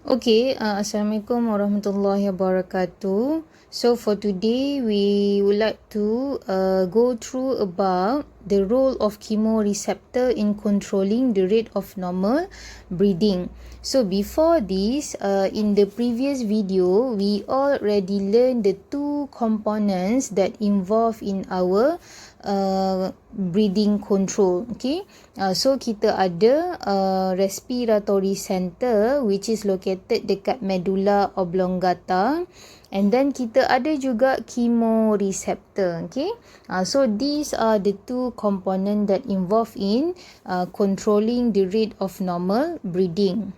Okay, Assalamualaikum warahmatullahi wabarakatuh. So for today, we would like to go through about the role of chemoreceptor in controlling the rate of normal breathing. So before this, in the previous video, we already learned the two components that involve in our breathing control. Okay, so kita ada respiratory center which is located dekat medulla oblongata, and then kita ada juga chemoreceptor. Okay, so these are the two component that involve in controlling the rate of normal breathing.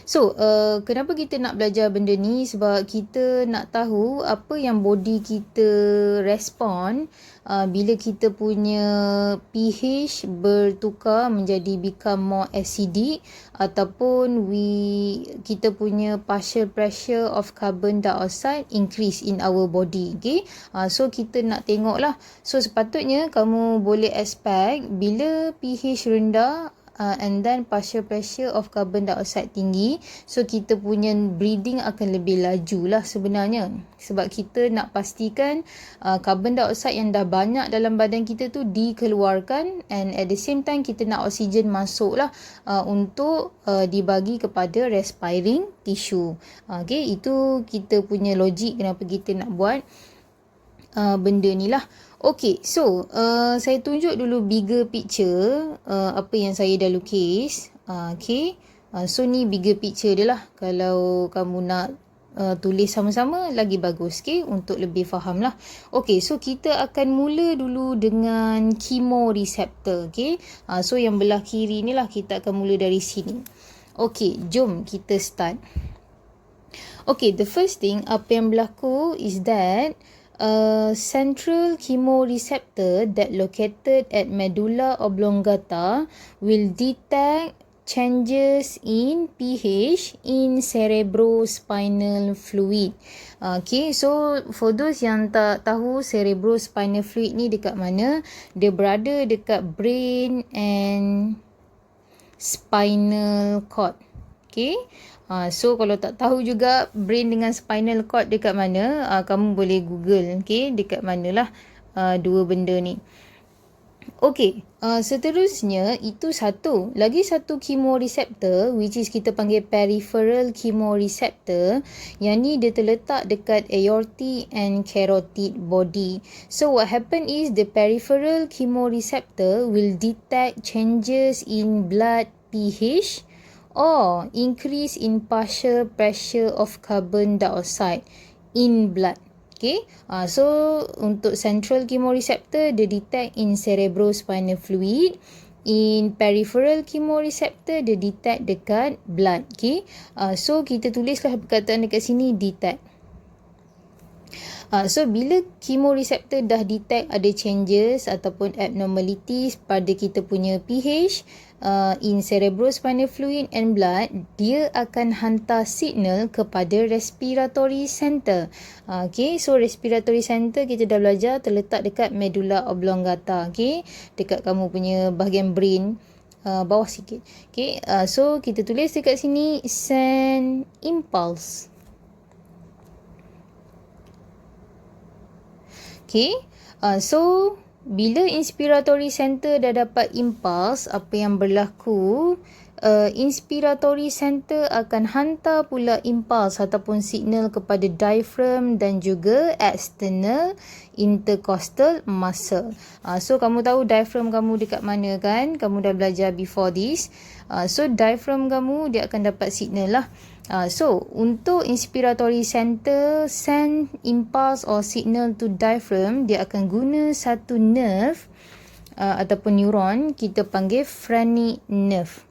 So, kenapa kita nak belajar benda ni? Sebab kita nak tahu apa yang body kita respon bila kita punya pH bertukar menjadi become more acidic, ataupun kita punya partial pressure of carbon dioxide increase in our body. Okay? So, kita nak tengok lah. So, sepatutnya kamu boleh expect bila pH rendah and then partial pressure of carbon dioxide tinggi, so kita punya breathing akan lebih laju lah sebenarnya, sebab kita nak pastikan carbon dioxide yang dah banyak dalam badan kita tu dikeluarkan, and at the same time kita nak oksigen masuk lah untuk dibagi kepada respiring tissue. Okay, itu kita punya logik kenapa kita nak buat benda ni lah. Okay, so saya tunjuk dulu bigger picture apa yang saya dah lukis. Okay, so ni bigger picture dia lah. Kalau kamu nak tulis sama-sama lagi bagus, okay, untuk lebih faham lah. Okay, so kita akan mula dulu dengan chemoreceptor. Okay, so yang belah kiri ni lah, kita akan mula dari sini. Okay, jom kita start. Okay, the first thing apa yang berlaku is that central chemoreceptor that located at medulla oblongata will detect changes in pH in cerebrospinal fluid. Okay, so for those yang tak tahu cerebrospinal fluid ni dekat mana, dia berada dekat brain and spinal cord. Okay, so kalau tak tahu juga brain dengan spinal cord dekat mana, kamu boleh google, okay, dekat manalah dua benda ni. Okay, seterusnya itu lagi satu chemoreceptor which is kita panggil peripheral chemoreceptor, yang ni dia terletak dekat aortic and carotid body. So what happen is the peripheral chemoreceptor will detect changes in blood pH or increase in partial pressure of carbon dioxide in blood. Okay, so untuk central chemoreceptor dia detect in cerebrospinal fluid, in peripheral chemoreceptor dia detect dekat blood. Okay, so kita tulislah perkataan dekat sini, detect. So bila chemoreceptor dah detect ada changes ataupun abnormalities pada kita punya pH in cerebrospinal fluid and blood, dia akan hantar signal kepada respiratory center. Okay, so respiratory center kita dah belajar terletak dekat medulla oblongata. Okay, dekat kamu punya bahagian brain bawah sikit. Okay, so kita tulis dekat sini send impulse. Okay, so bila inspiratory center dah dapat impulse, apa yang berlaku, inspiratory center akan hantar pula impulse ataupun signal kepada diaphragm dan juga external intercostal muscle. So kamu tahu diaphragm kamu dekat mana kan? Kamu dah belajar before this. So diaphragm kamu dia akan dapat signal lah. So untuk inspiratory center send impulse or signal to diaphragm, dia akan guna satu nerve ataupun neuron, kita panggil phrenic nerve.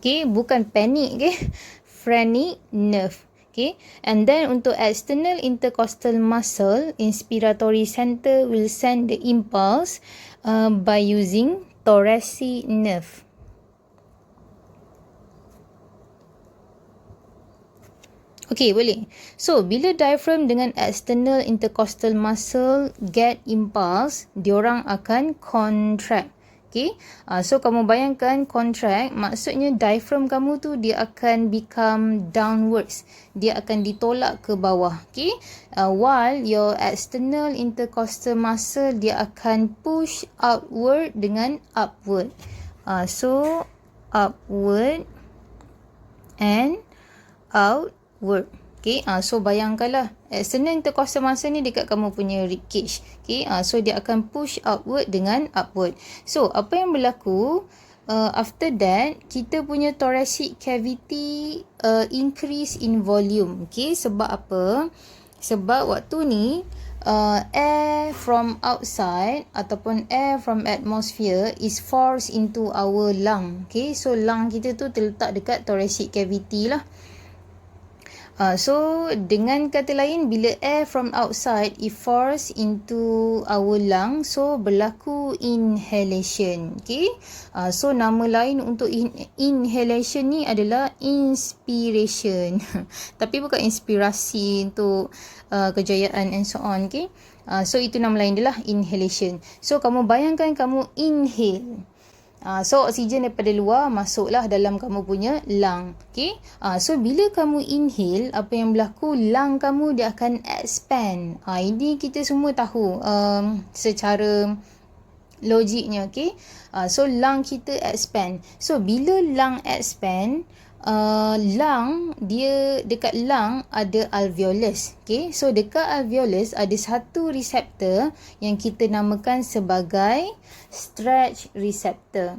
Okay, bukan panic, okay, phrenic nerve. Okay, and then untuk external intercostal muscle, inspiratory center will send the impulse by using thoracic nerve. Okay, boleh. So, bila diaphragm dengan external intercostal muscle get impulse, diorang akan contract. Okay, so kamu bayangkan contract, maksudnya diaphragm kamu tu dia akan become downwards. Dia akan ditolak ke bawah. Okay, while your external intercostal muscle dia akan push outward dengan upward. So upward and outward. Okay, so bayangkanlah external intercostal muscle ni dekat kamu punya rib cage. Okay, so dia akan push outward dengan upward. So apa yang berlaku after that, kita punya thoracic cavity increase in volume. Okay, sebab apa? Sebab waktu ni air from outside ataupun air from atmosphere is forced into our lung. Okay, so lung kita tu terletak dekat thoracic cavity lah. So dengan kata lain, bila air from outside is forced into our lung, so berlaku inhalation. Okay, so nama lain untuk inhalation ni adalah inspiration. Tapi bukan inspirasi untuk kejayaan and so on. Okay, so itu nama lain dia lah, inhalation. So kamu bayangkan kamu inhale. So oksigen daripada luar masuklah dalam kamu punya lung. Okay, so bila kamu inhale, apa yang berlaku, lung kamu dia akan expand. Ini kita semua tahu secara logiknya. Okay, so lung kita expand. So bila lung expand, lung dia, dekat lung ada alveolus. Okay, so dekat alveolus ada satu reseptor yang kita namakan sebagai stretch receptor.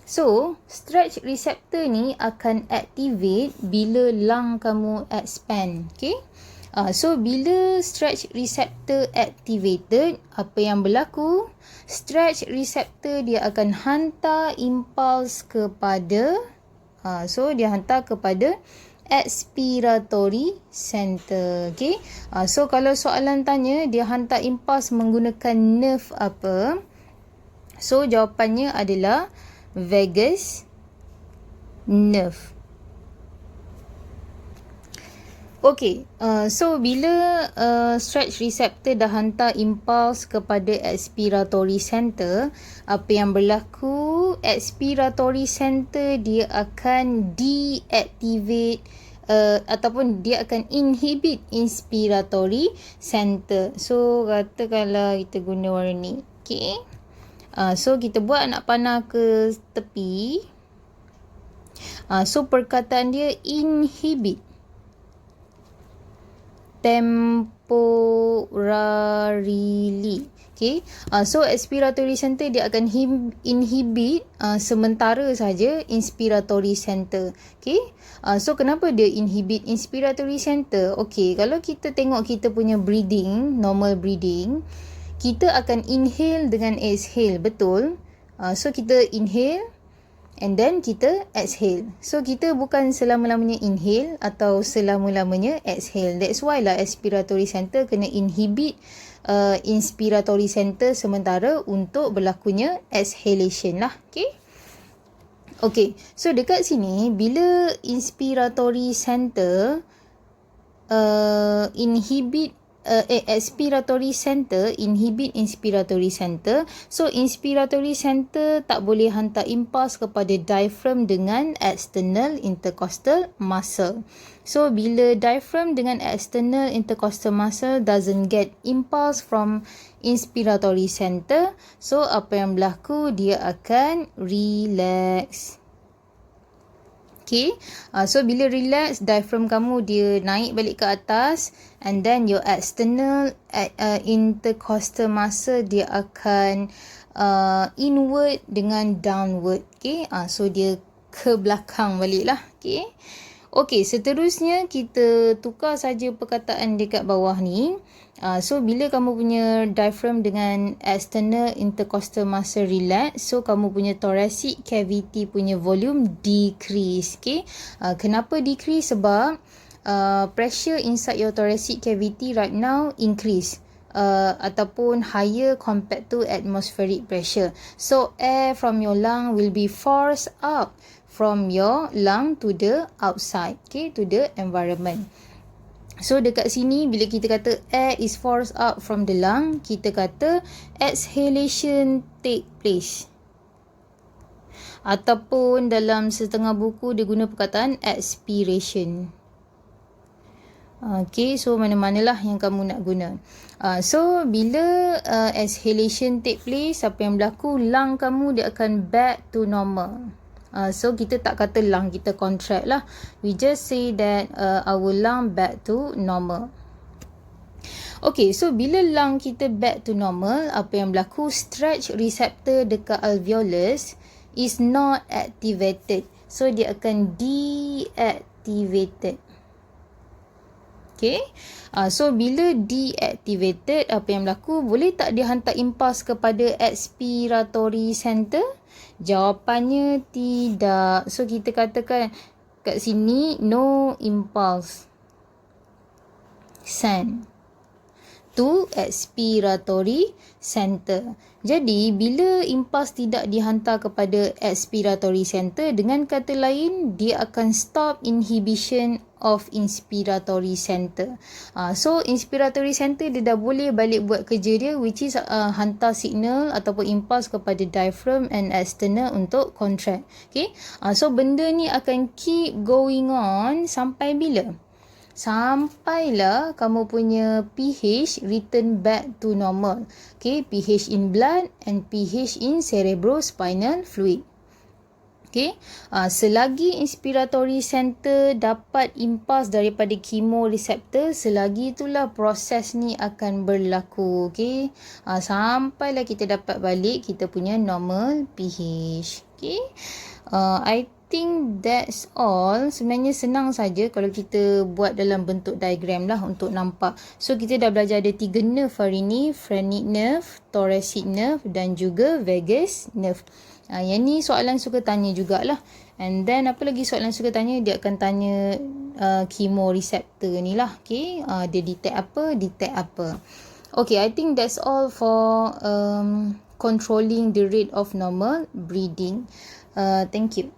So stretch receptor ni akan activate bila lung kamu expand. Okay, so bila stretch receptor activated, apa yang berlaku, stretch receptor dia akan hantar impuls kepada so dia hantar kepada expiratory center. Okay, so kalau soalan tanya dia hantar impuls menggunakan nerve apa, so jawapannya adalah vagus nerve. Okay, so bila stretch receptor dah hantar impuls kepada expiratory center, apa yang berlaku, expiratory center dia akan deactivate ataupun dia akan inhibit inspiratory center. So katakanlah kita guna warna ni. Okay, so kita buat anak panah ke tepi. So perkataan dia inhibit temporarily. Okay, so expiratory center dia akan inhibit sementara saja inspiratory center. Okay, so kenapa dia inhibit inspiratory center? Okay, kalau kita tengok kita punya breathing, normal breathing, kita akan inhale dengan exhale, betul? So kita inhale and then kita exhale. So kita bukan selama-lamanya inhale atau selama-lamanya exhale. That's why lah expiratory center kena inhibit inspiratory center sementara untuk berlakunya exhalation lah. Okay, okay, so dekat sini bila inspiratory center expiratory center inhibit inspiratory center, so inspiratory center tak boleh hantar impuls kepada diaphragm dengan external intercostal muscle. So bila diaphragm dengan external intercostal muscle doesn't get impulse from inspiratory center, so apa yang berlaku, dia akan relax. Okay, so bila relax, diaphragm kamu dia naik balik ke atas, and then your external intercostal muscle dia akan inward dengan downward. Okay, so dia ke belakang balik lah. Okay, okay, seterusnya kita tukar saja perkataan dekat bawah ni. So bila kamu punya diaphragm dengan external intercostal muscle relax, so kamu punya thoracic cavity punya volume decrease. Okay, kenapa decrease? Sebab pressure inside your thoracic cavity right now increase ataupun higher compared to atmospheric pressure. So air from your lung will be forced up from your lung to the outside, okay, to the environment. So dekat sini bila kita kata air is forced up from the lung, kita kata exhalation take place. Ataupun dalam setengah buku dia guna perkataan expiration. Okay, so mana-manalah yang kamu nak guna. So, bila exhalation take place, apa yang berlaku, lung kamu dia akan back to normal. So, kita tak kata lung kita contract lah. We just say that our lung back to normal. Okay, so bila lung kita back to normal, apa yang berlaku, stretch receptor dekat alveolus is not activated. So, dia akan deactivated. Okay. So, bila deactivated, apa yang berlaku? Boleh tak dia hantar impuls kepada expiratory center? Jawapannya tidak. So, kita katakan kat sini, no impulse sent to expiratory center. Jadi, bila impuls tidak dihantar kepada expiratory center, dengan kata lain, dia akan stop inhibition of inspiratory center. So, inspiratory center dia dah boleh balik buat kerja dia, which is hantar signal ataupun impuls kepada diaphragm and external untuk contract. Okay. So, benda ni akan keep going on sampai bila? Sampailah kamu punya pH return back to normal. Okay, pH in blood and pH in cerebrospinal fluid. Okay, selagi inspiratory center dapat impuls daripada chemoreceptor, selagi itulah proses ni akan berlaku. Okay, sampailah kita dapat balik kita punya normal pH. Okay, I think that's all. Sebenarnya senang saja kalau kita buat dalam bentuk diagram lah untuk nampak. So, kita dah belajar ada 3 nerve hari ni. Phrenic nerve, thoracic nerve dan juga vagus nerve. Yang ni soalan suka tanya jugalah. And then apa lagi soalan suka tanya? Dia akan tanya chemoreceptor ni lah. Okay, dia detect apa. Okay, I think that's all for controlling the rate of normal breathing. Thank you.